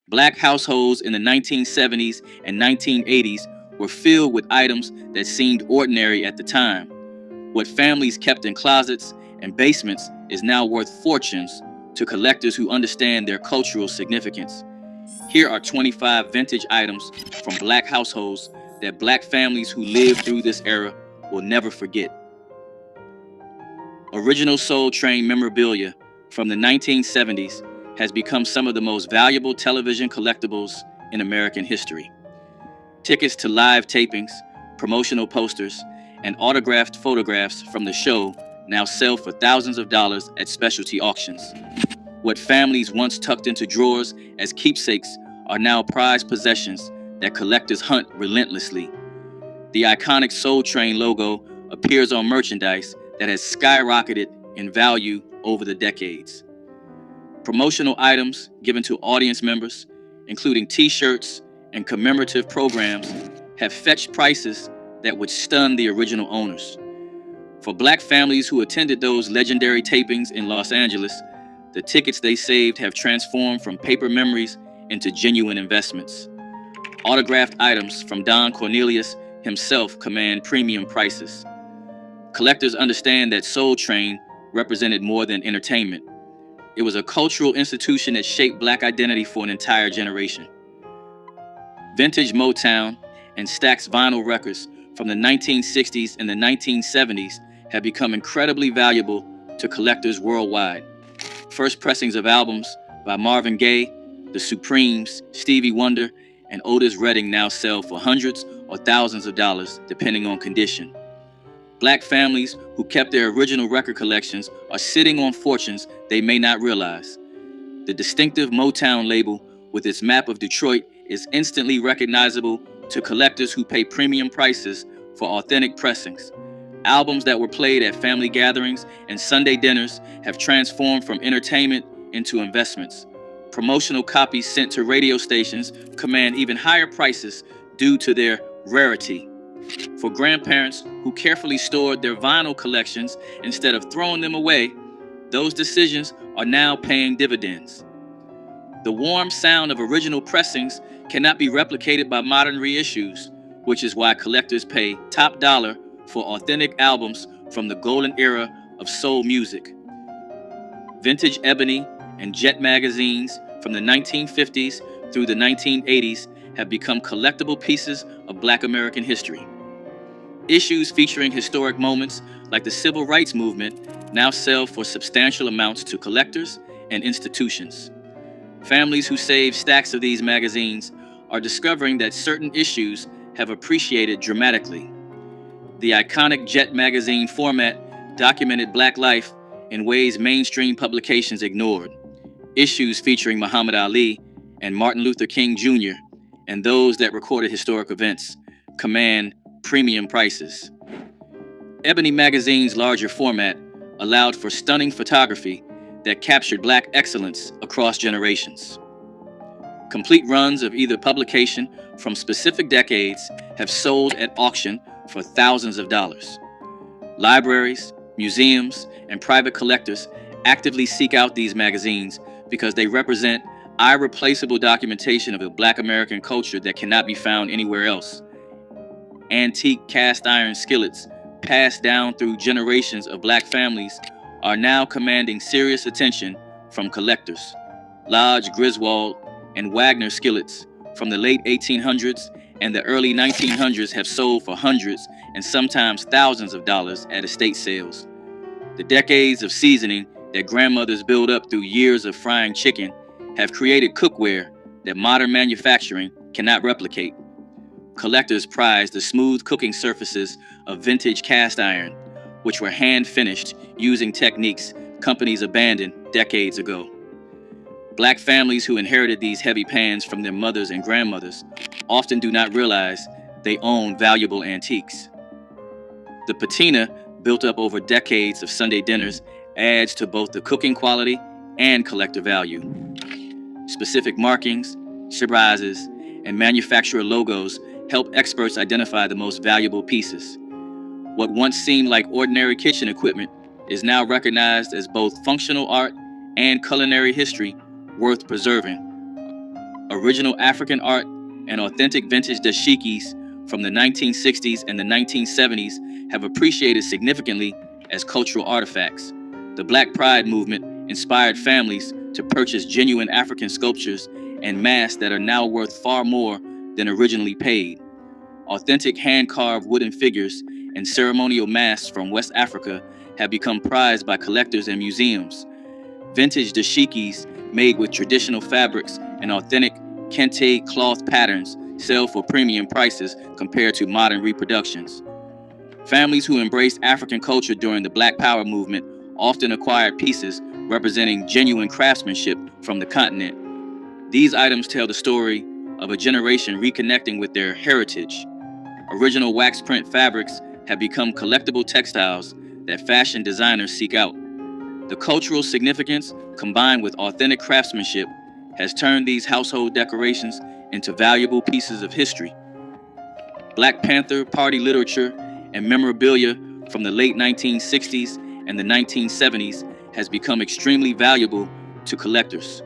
Black households in the 1970s and 1980s were filled with items that seemed ordinary at the time. What families kept in closets and basements is now worth fortunes to collectors who understand their cultural significance. Here are 25 vintage items from Black households that Black families who lived through this era will never forget. Original Soul Train memorabilia from the 1970s has become some of the most valuable television collectibles in American history. Tickets to live tapings, promotional posters, and autographed photographs from the show now sell for thousands of dollars at specialty auctions. What families once tucked into drawers as keepsakes are now prized possessions that collectors hunt relentlessly. The iconic Soul Train logo appears on merchandise that has skyrocketed in value over the decades. Promotional items given to audience members, including t-shirts and commemorative programs, have fetched prices that would stun the original owners. For Black families who attended those legendary tapings in Los Angeles, the tickets they saved have transformed from paper memories into genuine investments. Autographed items from Don Cornelius himself command premium prices. Collectors understand that Soul Train represented more than entertainment. It was a cultural institution that shaped Black identity for an entire generation. Vintage Motown and Stax vinyl records from the 1960s and the 1970s have become incredibly valuable to collectors worldwide. First pressings of albums by Marvin Gaye, The Supremes, Stevie Wonder, and Otis Redding now sell for hundreds or thousands of dollars, depending on condition. Black families who kept their original record collections are sitting on fortunes they may not realize. The distinctive Motown label with its map of Detroit is instantly recognizable to collectors who pay premium prices for authentic pressings. Albums that were played at family gatherings and Sunday dinners have transformed from entertainment into investments. Promotional copies sent to radio stations command even higher prices due to their rarity. For grandparents who carefully stored their vinyl collections instead of throwing them away, those decisions are now paying dividends. The warm sound of original pressings cannot be replicated by modern reissues, which is why collectors pay top dollar for authentic albums from the golden era of soul music. Vintage Ebony and Jet magazines from the 1950s through the 1980s have become collectible pieces of Black American history. Issues featuring historic moments like the Civil Rights Movement now sell for substantial amounts to collectors and institutions. Families who save stacks of these magazines are discovering that certain issues have appreciated dramatically. The iconic Jet magazine format documented Black life in ways mainstream publications ignored. Issues featuring Muhammad Ali and Martin Luther King Jr. and those that recorded historic events command premium prices. Ebony magazine's larger format allowed for stunning photography that captured Black excellence across generations. Complete runs of either publication from specific decades have sold at auction for thousands of dollars. Libraries, museums, and private collectors actively seek out these magazines because they represent irreplaceable documentation of the Black American culture that cannot be found anywhere else. Antique cast iron skillets passed down through generations of Black families are now commanding serious attention from collectors. Lodge, Griswold, and Wagner skillets from the late 1800s and the early 1900s have sold for hundreds and sometimes thousands of dollars at estate sales. The decades of seasoning that grandmothers build up through years of frying chicken have created cookware that modern manufacturing cannot replicate. Collectors prize the smooth cooking surfaces of vintage cast iron, which were hand-finished using techniques companies abandoned decades ago. Black families who inherited these heavy pans from their mothers and grandmothers often do not realize they own valuable antiques. The patina, built up over decades of Sunday dinners, adds to both the cooking quality and collector value. Specific markings, shirazes, and manufacturer logos help experts identify the most valuable pieces. What once seemed like ordinary kitchen equipment is now recognized as both functional art and culinary history worth preserving. Original African art and authentic vintage dashikis from the 1960s and the 1970s have appreciated significantly as cultural artifacts. The Black Pride movement inspired families to purchase genuine African sculptures and masks that are now worth far more than originally paid. Authentic hand-carved wooden figures and ceremonial masks from West Africa have become prized by collectors and museums. Vintage dashikis made with traditional fabrics and authentic kente cloth patterns sell for premium prices compared to modern reproductions. Families who embraced African culture during the Black Power movement often acquired pieces representing genuine craftsmanship from the continent. These items tell the story of a generation reconnecting with their heritage. Original wax print fabrics have become collectible textiles that fashion designers seek out. The cultural significance, combined with authentic craftsmanship, has turned these household decorations into valuable pieces of history. Black Panther party literature and memorabilia from the late 1960s and the 1970s has become extremely valuable to collectors.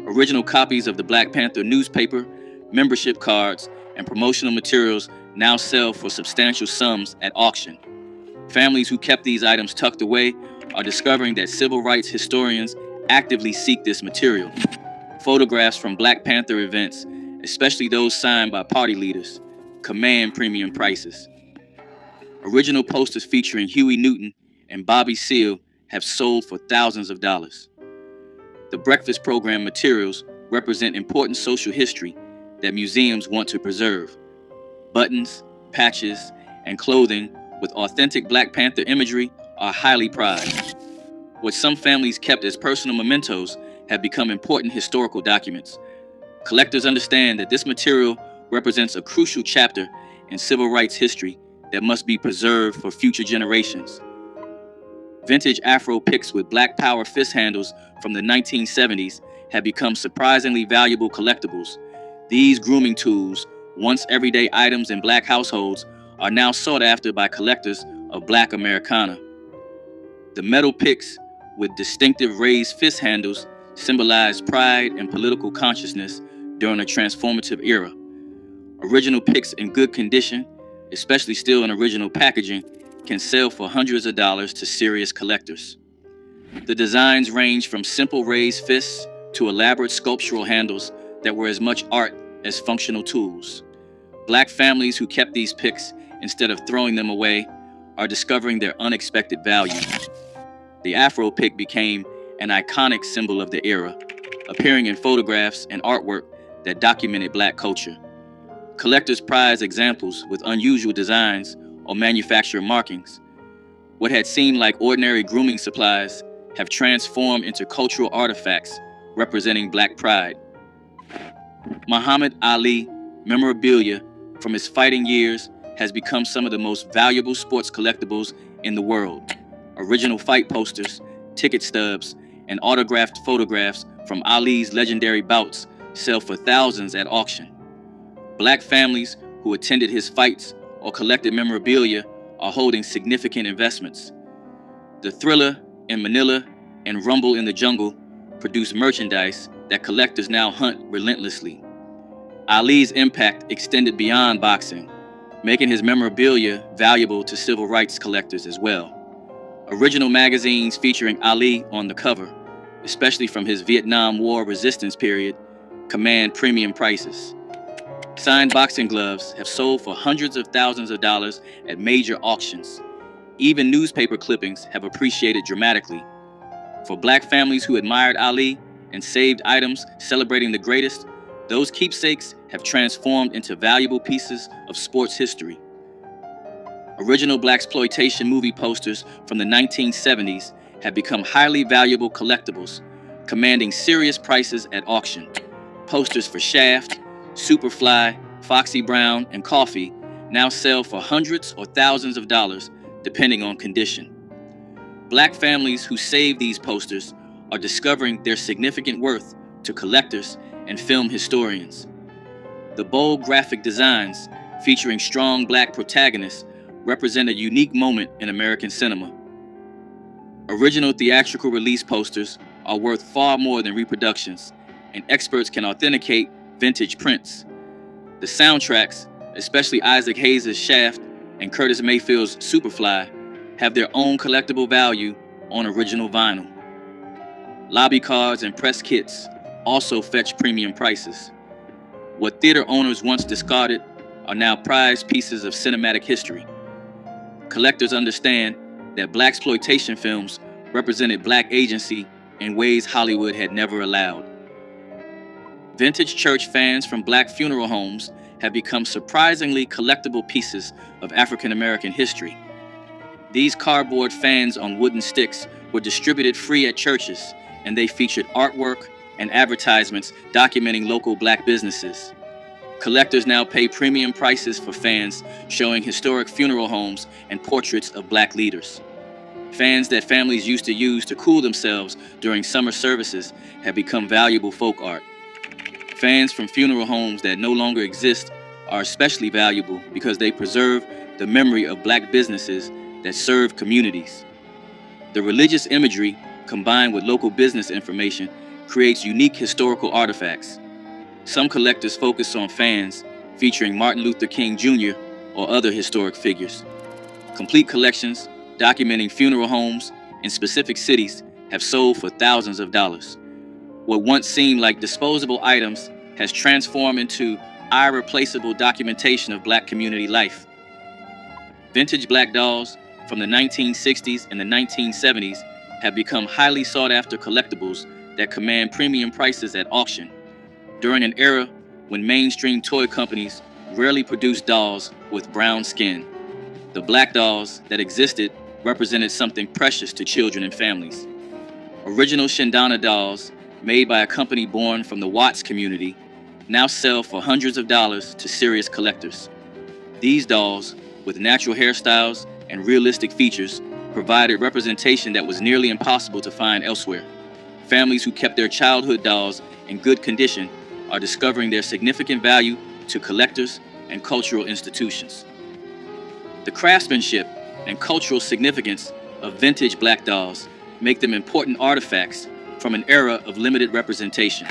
Original copies of the Black Panther newspaper, membership cards, and promotional materials now sell for substantial sums at auction. Families who kept these items tucked away are discovering that civil rights historians actively seek this material. Photographs from Black Panther events, especially those signed by party leaders, command premium prices. Original posters featuring Huey Newton and Bobby Seale have sold for thousands of dollars. The breakfast program materials represent important social history that museums want to preserve. Buttons, patches, and clothing with authentic Black Panther imagery are highly prized. What some families kept as personal mementos have become important historical documents. Collectors understand that this material represents a crucial chapter in civil rights history that must be preserved for future generations. Vintage Afro picks with Black Power fist handles from the 1970s have become surprisingly valuable collectibles. These grooming tools, once everyday items in Black households, are now sought after by collectors of Black Americana. The metal picks with distinctive raised fist handles symbolize pride and political consciousness during a transformative era. Original picks in good condition, especially still in original packaging, can sell for hundreds of dollars to serious collectors. The designs range from simple raised fists to elaborate sculptural handles that were as much art as functional tools. Black families who kept these picks instead of throwing them away are discovering their unexpected value. The Afro pick became an iconic symbol of the era, appearing in photographs and artwork that documented Black culture. Collectors prize examples with unusual designs or manufacturer markings. What had seemed like ordinary grooming supplies have transformed into cultural artifacts representing Black pride. Muhammad Ali memorabilia from his fighting years has become some of the most valuable sports collectibles in the world. Original fight posters, ticket stubs, and autographed photographs from Ali's legendary bouts sell for thousands at auction. Black families who attended his fights or collected memorabilia are holding significant investments. The Thriller in Manila and Rumble in the Jungle produce merchandise that collectors now hunt relentlessly. Ali's impact extended beyond boxing, making his memorabilia valuable to civil rights collectors as well. Original magazines featuring Ali on the cover, especially from his Vietnam War resistance period, command premium prices. Signed boxing gloves have sold for hundreds of thousands of dollars at major auctions. Even newspaper clippings have appreciated dramatically. For Black families who admired Ali and saved items celebrating the greatest, those keepsakes have transformed into valuable pieces of sports history. Original blaxploitation movie posters from the 1970s have become highly valuable collectibles, commanding serious prices at auction. Posters for Shaft, Superfly, Foxy Brown, and Coffee now sell for hundreds or thousands of dollars, depending on condition. Black families who save these posters are discovering their significant worth to collectors and film historians. The bold graphic designs, featuring strong Black protagonists, represent a unique moment in American cinema. Original theatrical release posters are worth far more than reproductions, and experts can authenticate vintage prints. The soundtracks, especially Isaac Hayes' Shaft and Curtis Mayfield's Superfly, have their own collectible value on original vinyl. Lobby cards and press kits also fetch premium prices. What theater owners once discarded are now prized pieces of cinematic history. Collectors understand that blaxploitation films represented black agency in ways Hollywood had never allowed. Vintage church fans from black funeral homes have become surprisingly collectible pieces of African American history. These cardboard fans on wooden sticks were distributed free at churches, and they featured artwork and advertisements documenting local black businesses. Collectors now pay premium prices for fans showing historic funeral homes and portraits of black leaders. Fans that families used to use to cool themselves during summer services have become valuable folk art. Fans from funeral homes that no longer exist are especially valuable because they preserve the memory of black businesses that serve communities. The religious imagery, combined with local business information, creates unique historical artifacts. Some collectors focus on fans featuring Martin Luther King Jr. or other historic figures. Complete collections documenting funeral homes in specific cities have sold for thousands of dollars. What once seemed like disposable items has transformed into irreplaceable documentation of black community life. Vintage black dolls from the 1960s and the 1970s have become highly sought-after collectibles that command premium prices at auction. During an era when mainstream toy companies rarely produced dolls with brown skin, the black dolls that existed represented something precious to children and families. Original Shindana dolls, made by a company born from the Watts community, now sell for hundreds of dollars to serious collectors. These dolls, with natural hairstyles and realistic features, provided representation that was nearly impossible to find elsewhere. Families who kept their childhood dolls in good condition are discovering their significant value to collectors and cultural institutions. The craftsmanship and cultural significance of vintage black dolls make them important artifacts from an era of limited representation.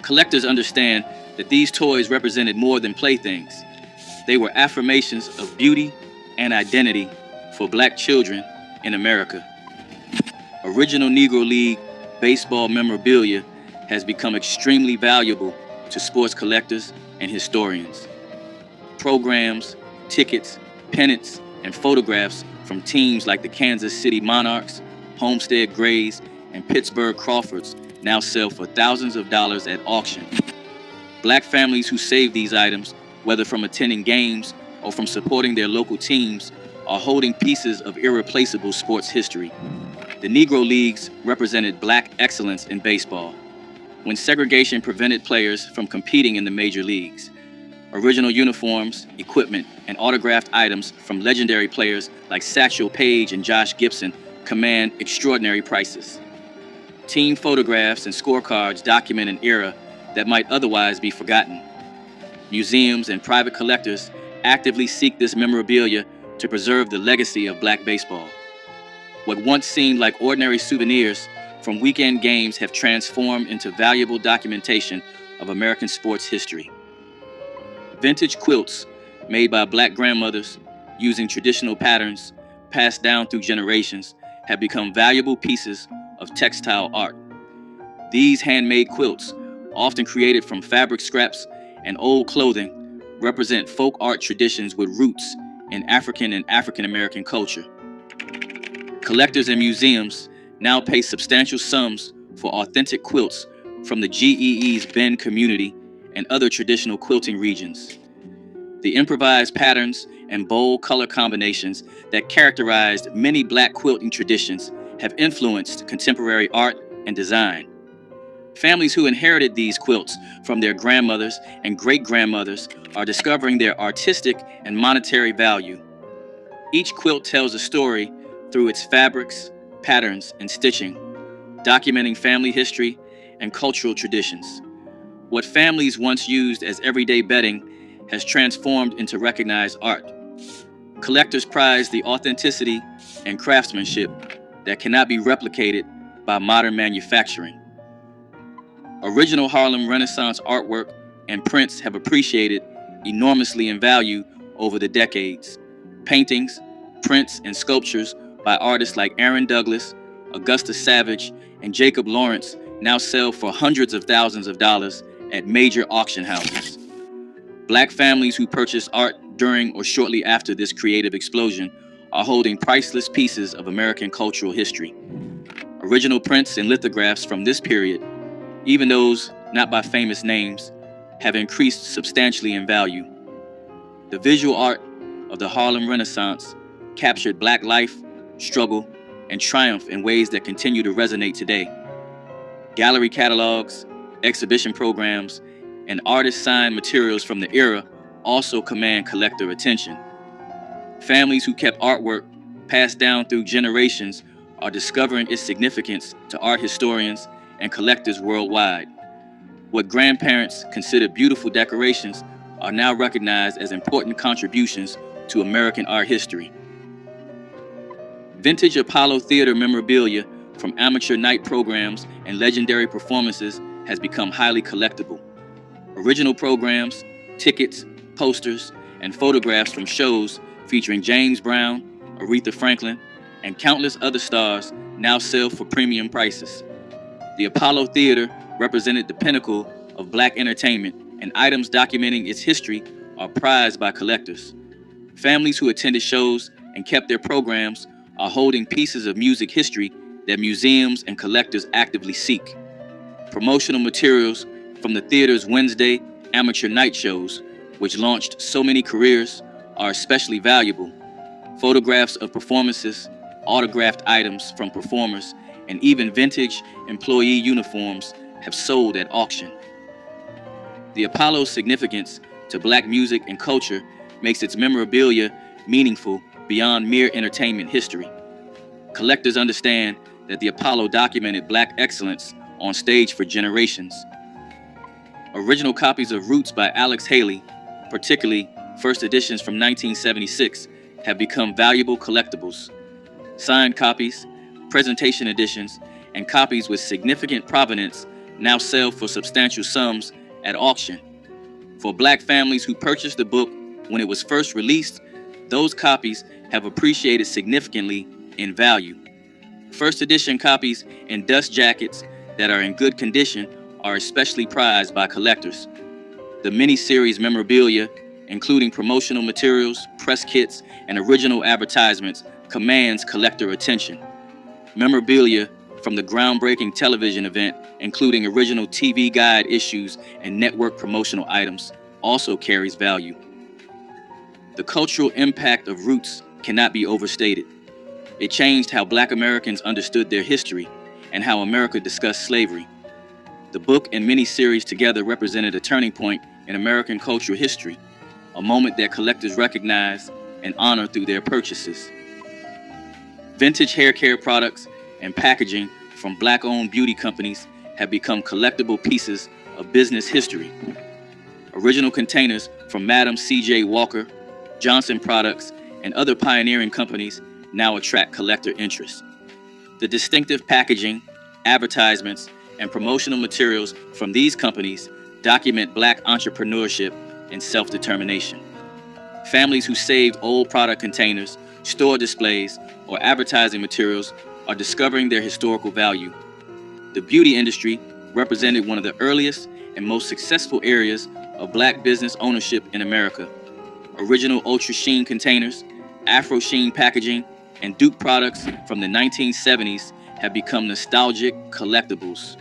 Collectors understand that these toys represented more than playthings. They were affirmations of beauty and identity for black children in America. Original Negro League baseball memorabilia has become extremely valuable to sports collectors and historians. Programs, tickets, pennants, and photographs from teams like the Kansas City Monarchs, Homestead Grays, and Pittsburgh Crawfords now sell for thousands of dollars at auction. Black families who save these items, whether from attending games or from supporting their local teams, are holding pieces of irreplaceable sports history. The Negro Leagues represented black excellence in baseball, when segregation prevented players from competing in the major leagues. Original uniforms, equipment, and autographed items from legendary players like Satchel Paige and Josh Gibson command extraordinary prices. Team photographs and scorecards document an era that might otherwise be forgotten. Museums and private collectors actively seek this memorabilia to preserve the legacy of black baseball. What once seemed like ordinary souvenirs from weekend games have transformed into valuable documentation of American sports history. Vintage quilts made by black grandmothers using traditional patterns passed down through generations have become valuable pieces of textile art. These handmade quilts, often created from fabric scraps and old clothing, represent folk art traditions with roots in African and African American culture. Collectors and museums now pay substantial sums for authentic quilts from the GEE's Bend community and other traditional quilting regions. The improvised patterns and bold color combinations that characterized many black quilting traditions have influenced contemporary art and design. Families who inherited these quilts from their grandmothers and great-grandmothers are discovering their artistic and monetary value. Each quilt tells a story through its fabrics, patterns, and stitching, documenting family history and cultural traditions. What families once used as everyday bedding has transformed into recognized art. Collectors prize the authenticity and craftsmanship that cannot be replicated by modern manufacturing. Original Harlem Renaissance artwork and prints have appreciated enormously in value over the decades. Paintings, prints, and sculptures by artists like Aaron Douglas, Augustus Savage, and Jacob Lawrence now sell for hundreds of thousands of dollars at major auction houses. Black families who purchase art during or shortly after this creative explosion are holding priceless pieces of American cultural history. Original prints and lithographs from this period, even those not by famous names, have increased substantially in value. The visual art of the Harlem Renaissance captured Black life, struggle, and triumph in ways that continue to resonate today. Gallery catalogs, exhibition programs, and artist-signed materials from the era also command collector attention. Families who kept artwork passed down through generations are discovering its significance to art historians and collectors worldwide. What grandparents considered beautiful decorations are now recognized as important contributions to American art history. Vintage Apollo Theater memorabilia from amateur night programs and legendary performances has become highly collectible. Original programs, tickets, posters, and photographs from shows featuring James Brown, Aretha Franklin, and countless other stars now sell for premium prices. The Apollo Theater represented the pinnacle of Black entertainment, and items documenting its history are prized by collectors. Families who attended shows and kept their programs are holding pieces of music history that museums and collectors actively seek. Promotional materials from the theater's Wednesday amateur night shows, which launched so many careers, are especially valuable. Photographs of performances, autographed items from performers, and even vintage employee uniforms have sold at auction. The Apollo's significance to Black music and culture makes its memorabilia meaningful beyond mere entertainment history. Collectors understand that the Apollo documented Black excellence on stage for generations. Original copies of Roots by Alex Haley, particularly first editions from 1976, have become valuable collectibles. Signed copies, presentation editions, and copies with significant provenance now sell for substantial sums at auction. For Black families who purchased the book when it was first released, those copies have appreciated significantly in value. First edition copies in dust jackets that are in good condition are especially prized by collectors. The mini-series memorabilia, including promotional materials, press kits, and original advertisements, commands collector attention. Memorabilia from the groundbreaking television event, including original TV guide issues and network promotional items, also carries value. The cultural impact of Roots cannot be overstated. It changed how Black Americans understood their history and how America discussed slavery. The book and mini-series together represented a turning point in American cultural history, a moment that collectors recognize and honor through their purchases. Vintage hair care products and packaging from Black-owned beauty companies have become collectible pieces of business history. Original containers from Madam C.J. Walker, Johnson Products, and other pioneering companies now attract collector interest. The distinctive packaging, advertisements, and promotional materials from these companies document Black entrepreneurship and self-determination. Families who saved old product containers, store displays, or advertising materials are discovering their historical value. The beauty industry represented one of the earliest and most successful areas of Black business ownership in America. Original Ultra Sheen containers, Afro Sheen packaging, and Duke products from the 1970s have become nostalgic collectibles.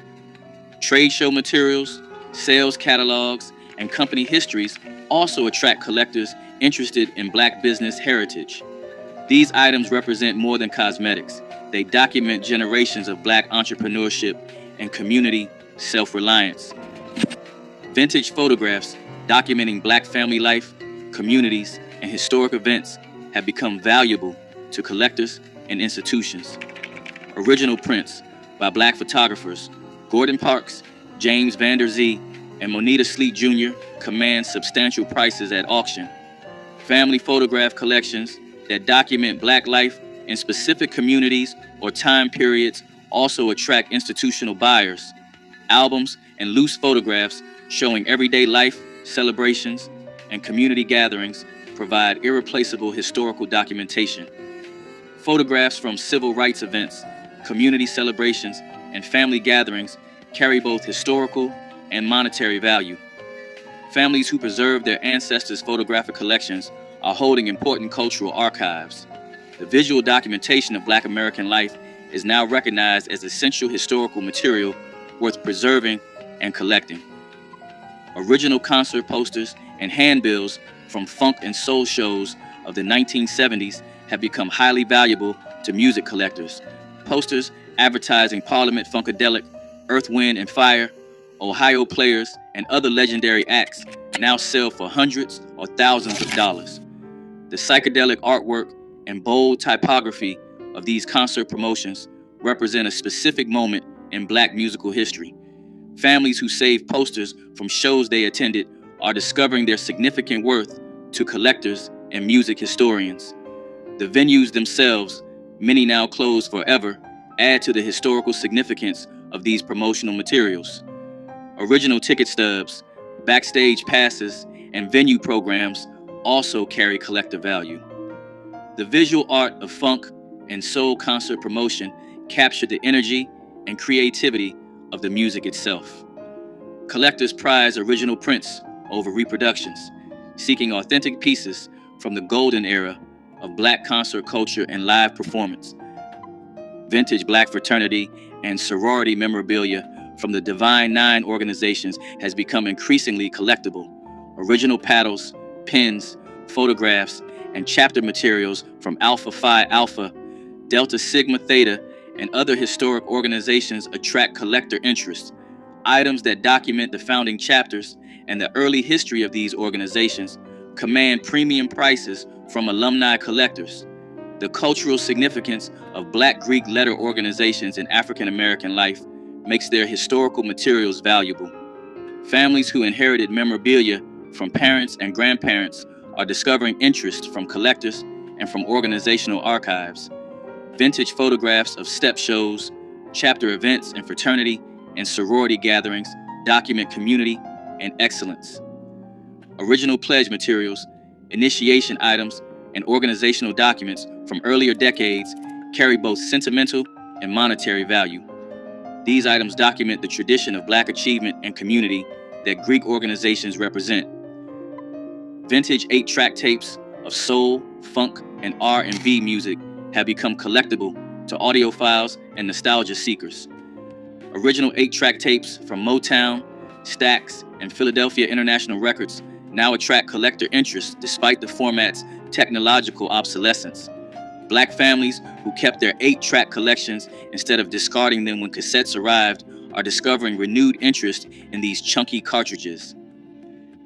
Trade show materials, sales catalogs, and company histories also attract collectors interested in Black business heritage. These items represent more than cosmetics. They document generations of Black entrepreneurship and community self-reliance. Vintage photographs documenting Black family life, communities, and historic events have become valuable to collectors and institutions. Original prints by Black photographers Gordon Parks, James Vander Zee, and Moneta Sleet Jr. command substantial prices at auction. Family photograph collections that document Black life in specific communities or time periods also attract institutional buyers. Albums and loose photographs showing everyday life, celebrations, and community gatherings provide irreplaceable historical documentation. Photographs from civil rights events, community celebrations, and family gatherings carry both historical and monetary value. Families who preserve their ancestors' photographic collections are holding important cultural archives. The visual documentation of Black American life is now recognized as essential historical material worth preserving and collecting. Original concert posters and handbills from funk and soul shows of the 1970s have become highly valuable to music collectors. Posters advertising Parliament Funkadelic, Earth, Wind and Fire, Ohio Players, and other legendary acts now sell for hundreds or thousands of dollars. The psychedelic artwork and bold typography of these concert promotions represent a specific moment in Black musical history. Families who saved posters from shows they attended are discovering their significant worth to collectors and music historians. The venues themselves, many now closed forever, add to the historical significance of these promotional materials. Original ticket stubs, backstage passes, and venue programs also carry collector value. The visual art of funk and soul concert promotion captured the energy and creativity of the music itself. Collectors prize original prints over reproductions, seeking authentic pieces from the golden era of Black concert culture and live performance. Vintage Black fraternity and sorority memorabilia from the Divine Nine organizations has become increasingly collectible. Original paddles, pins, photographs, and chapter materials from Alpha Phi Alpha, Delta Sigma Theta, and other historic organizations attract collector interest. Items that document the founding chapters and the early history of these organizations command premium prices from alumni collectors. The cultural significance of Black Greek letter organizations in African American life makes their historical materials valuable. Families who inherited memorabilia from parents and grandparents are discovering interest from collectors and from organizational archives. Vintage photographs of step shows, chapter events, and fraternity and sorority gatherings document community and excellence. Original pledge materials, initiation items, and organizational documents from earlier decades carry both sentimental and monetary value. These items document the tradition of Black achievement and community that Greek organizations represent. Vintage 8-track tapes of soul, funk, and R&B music have become collectible to audiophiles and nostalgia seekers. Original 8-track tapes from Motown, Stax, and Philadelphia International Records now attract collector interest despite the format's technological obsolescence. Black families who kept their 8-track collections instead of discarding them when cassettes arrived are discovering renewed interest in these chunky cartridges.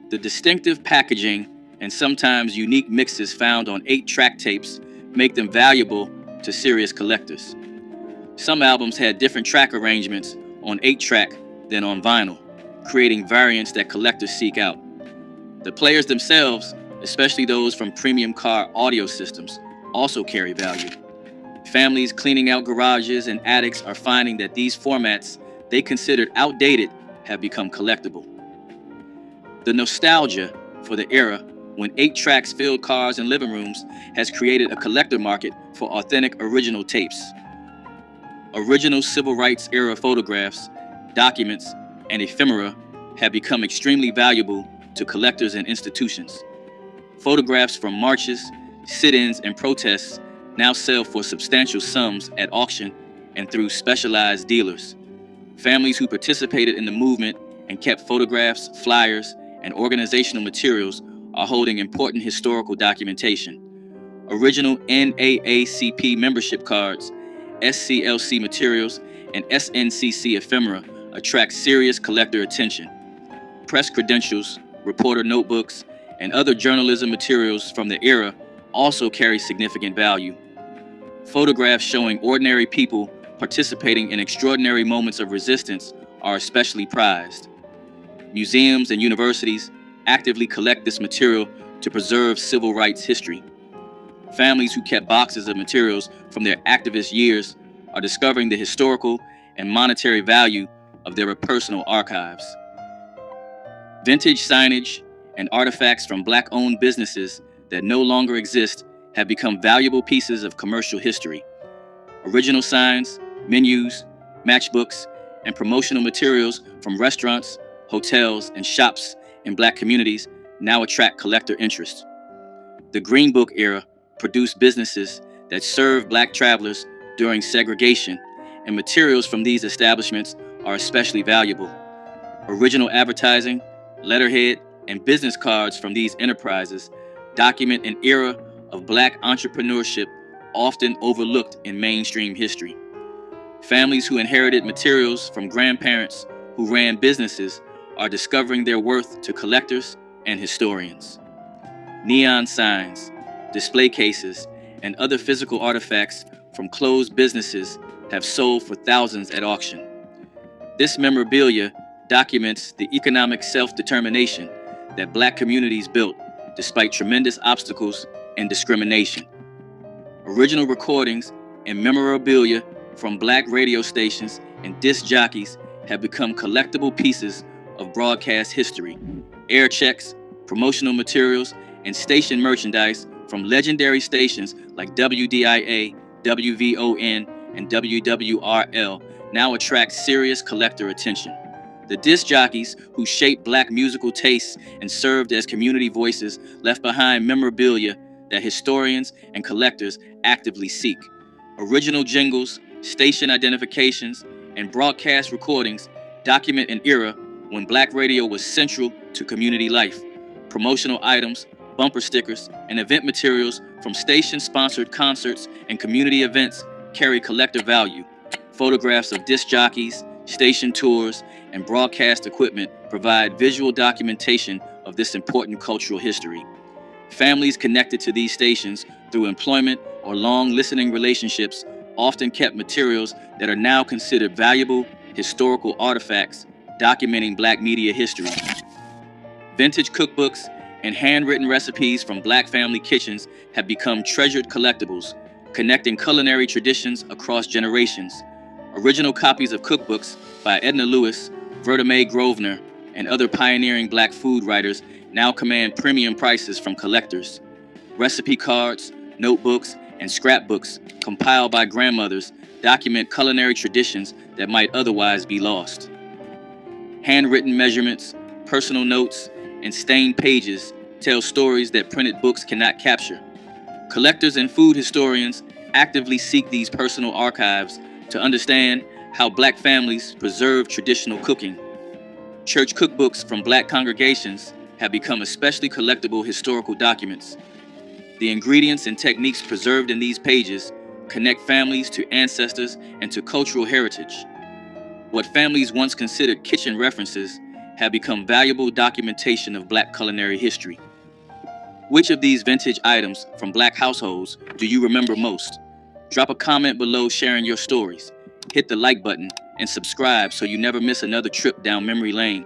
The distinctive packaging and sometimes unique mixes found on 8-track tapes make them valuable to serious collectors. Some albums had different track arrangements on 8-track than on vinyl, creating variants that collectors seek out. The players themselves, especially those from premium car audio systems, also carry value. Families cleaning out garages and attics are finding that these formats they considered outdated have become collectible. The nostalgia for the era when 8 tracks filled cars and living rooms has created a collector market for authentic original tapes. Original civil rights era photographs, documents, and ephemera have become extremely valuable to collectors and institutions. Photographs from marches, sit-ins, and protests now sell for substantial sums at auction and through specialized dealers. Families who participated in the movement and kept photographs, flyers, and organizational materials are holding important historical documentation. Original NAACP membership cards, SCLC materials, and SNCC ephemera attract serious collector attention. Press credentials, reporter notebooks, and other journalism materials from the era also carry significant value. Photographs showing ordinary people participating in extraordinary moments of resistance are especially prized. Museums and universities actively collect this material to preserve civil rights history. Families who kept boxes of materials from their activist years are discovering the historical and monetary value of their personal archives. Vintage signage and artifacts from Black-owned businesses that no longer exist have become valuable pieces of commercial history. Original signs, menus, matchbooks, and promotional materials from restaurants, hotels, and shops in Black communities now attract collector interest. The Green Book era produced businesses that served Black travelers during segregation, and materials from these establishments are especially valuable. Original advertising, letterhead, and business cards from these enterprises document an era of Black entrepreneurship often overlooked in mainstream history. Families who inherited materials from grandparents who ran businesses are discovering their worth to collectors and historians. Neon signs, display cases, and other physical artifacts from closed businesses have sold for thousands at auction. This memorabilia documents the economic self-determination that Black communities built despite tremendous obstacles and discrimination. Original recordings and memorabilia from Black radio stations and disc jockeys have become collectible pieces of broadcast history. Air checks, promotional materials, and station merchandise from legendary stations like WDIA, WVON, and WWRL now attract serious collector attention. The disc jockeys who shaped Black musical tastes and served as community voices left behind memorabilia that historians and collectors actively seek. Original jingles, station identifications, and broadcast recordings document an era when Black radio was central to community life. Promotional items, bumper stickers, and event materials from station-sponsored concerts and community events carry collector value. Photographs of disc jockeys, station tours, and broadcast equipment provide visual documentation of this important cultural history. Families connected to these stations through employment or long listening relationships often kept materials that are now considered valuable historical artifacts documenting Black media history. Vintage cookbooks and handwritten recipes from Black family kitchens have become treasured collectibles, connecting culinary traditions across generations. Original copies of cookbooks by Edna Lewis, Verta Mae Grosvenor, and other pioneering Black food writers now command premium prices from collectors. Recipe cards, notebooks, and scrapbooks compiled by grandmothers document culinary traditions that might otherwise be lost. Handwritten measurements, personal notes, and stained pages tell stories that printed books cannot capture. Collectors and food historians actively seek these personal archives to understand how Black families preserve traditional cooking. Church cookbooks from Black congregations have become especially collectible historical documents. The ingredients and techniques preserved in these pages connect families to ancestors and to cultural heritage. What families once considered kitchen references have become valuable documentation of Black culinary history. Which of these vintage items from Black households do you remember most? Drop a comment below sharing your stories. Hit the like button and subscribe so you never miss another trip down memory lane.